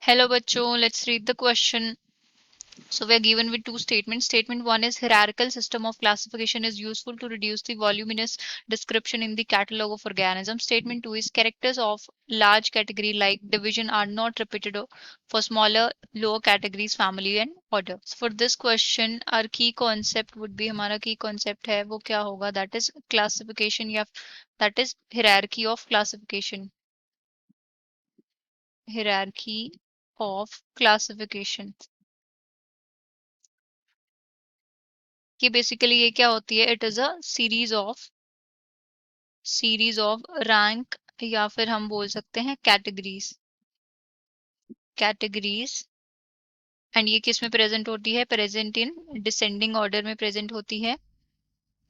Hello bachcho, let's read the question. So we are given with two statements. Statement 1 is hierarchical system of classification is useful to reduce the voluminous description in the catalog of organisms. Statement 2 is characters of large category like division are not repeated for smaller lower categories, family and order. So for this question our key concept would be, हमारा key concept है वो क्या होगा, that is classification या that is hierarchy of classification. Hierarchy of classification. कि basically ये क्या होती है, it is a series of rank या फिर हम बोल सकते हैं कैटेगरीज एंड ये किस में प्रेजेंट होती है, प्रेजेंट इन डिसेंडिंग ऑर्डर में प्रेजेंट होती है,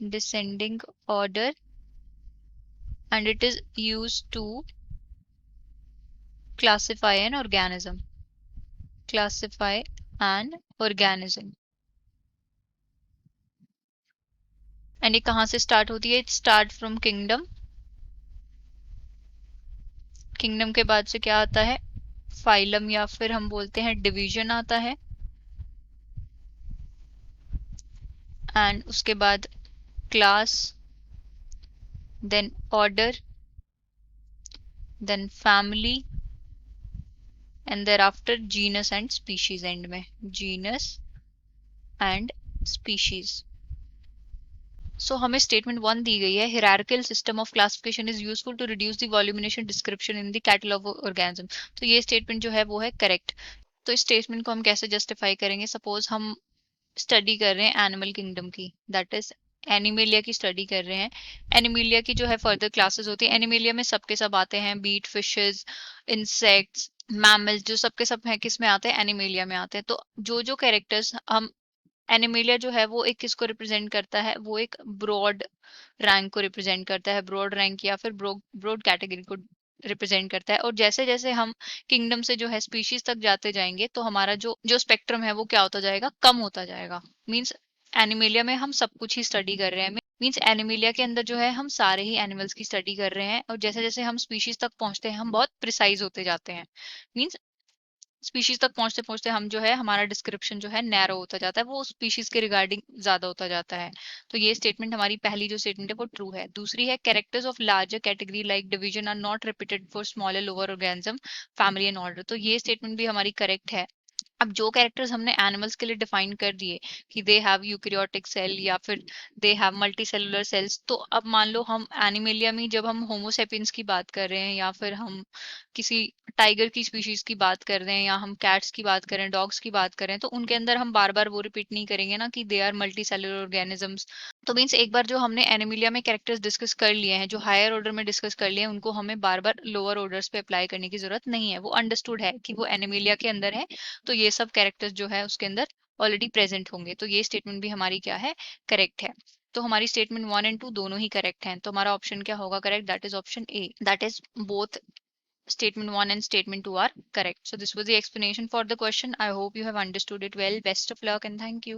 descending order and it is use to classify an organism, classify an organism. And ये कहाँ से स्टार्ट होती है, it start from kingdom. Kingdom के बाद से क्या आता है, फाइलम या फिर हम बोलते हैं डिवीजन आता है, एंड उसके बाद class, then order, then family and thereafter genus and species. And में जीनस एंड स्पीशीज। सो हमें स्टेटमेंट 1 दी गई है, hierarchical system of classification is useful to reduce the voluminous description in the catalogue of organism. तो ये statement जो है वो है करेक्ट। तो इस स्टेटमेंट को हम कैसे जस्टिफाई करेंगे, सपोज हम स्टडी कर रहे हैं एनिमल किंगडम की, दैट इज एनिमेलिया की स्टडी कर रहे हैं। एनिमेलिया की जो है फर्दर क्लासेस होती है, एनिमेलिया में सबके सब आते हैं, बीट फिशेस, इंसेक्ट्स, मैमल्स, जो सबके सब हैं किस में आते हैं, एनिमेलिया में आते हैं। तो जो जो कैरेक्टर्स हम, एनिमेलिया जो है वो एक किसको रिप्रेजेंट करता है, वो एक ब्रॉड रैंक को रिप्रेजेंट करता है, ब्रॉड रैंक या फिर ब्रॉड कैटेगरी को रिप्रेजेंट करता है। और जैसे जैसे हम किंगडम से जो है स्पीशीज तक जाते जाएंगे तो हमारा जो जो स्पेक्ट्रम है वो क्या होता जाएगा, कम होता जाएगा। मींस एनिमेलिया में हम सब कुछ ही स्टडी कर रहे हैं, मींस एनिमेलिया के अंदर जो है हम सारे ही एनिमल्स की स्टडी कर रहे हैं, और जैसे जैसे हम स्पीशीज तक पहुंचते हैं हम बहुत प्रिसाइज होते जाते हैं। मींस स्पीशीज तक पहुंचते पहुंचते हम जो है हमारा डिस्क्रिप्शन जो है नैरो होता जाता है, वो स्पीशीज के रिगार्डिंग ज्यादा होता जाता है। तो ये स्टेटमेंट हमारी पहली जो स्टेटमेंट है वो ट्रू है। दूसरी है, characters of larger category like division are not repeated for smaller lower organism, family and order. तो ये स्टेटमेंट भी हमारी करेक्ट है। अब जो कैरेक्टर्स हमने एनिमल्स के लिए डिफाइन कर दिए कि दे हैव यूकैरियोटिक सेल या फिर they have multi cellular cells, तो अब मान लो हम एनिमेलिया में जब हम होमोसेपियंस की बात कर रहे हैं या फिर हम किसी टाइगर की स्पीशीज की बात कर रहे हैं या हम कैट्स की बात करें, डॉग्स की बात करें, तो उनके अंदर हम बार बार वो रिपीट नहीं करेंगे ना कि they are multi cellular organisms. तो मीन्स एक बार जो हमने एनिमिलिया में कैरेक्टर्स डिस्कस कर लिए हैं, जो हायर ऑर्डर में डिस्कस कर लिए हैं, उनको हमें बार बार लोअर ऑर्डर्स पे अप्लाई करने की जरूरत नहीं है। वो अंडरस्टूड है कि वो एनिमिलिया के अंदर है, तो ये सब कैरेक्टर्स जो है उसके अंदर ऑलरेडी प्रेजेंट होंगे। तो ये स्टेटमेंट भी हमारी क्या है, करेक्ट है। तो हमारी स्टेटमेंट 1 एंड 2 दोनों ही करेक्ट हैं। तो हमारा ऑप्शन क्या होगा correct, that is option A, that is both statement 1 and statement 2 are correct. So this was the explanation for the question. I hope you have understood it well. Best of luck and thank you.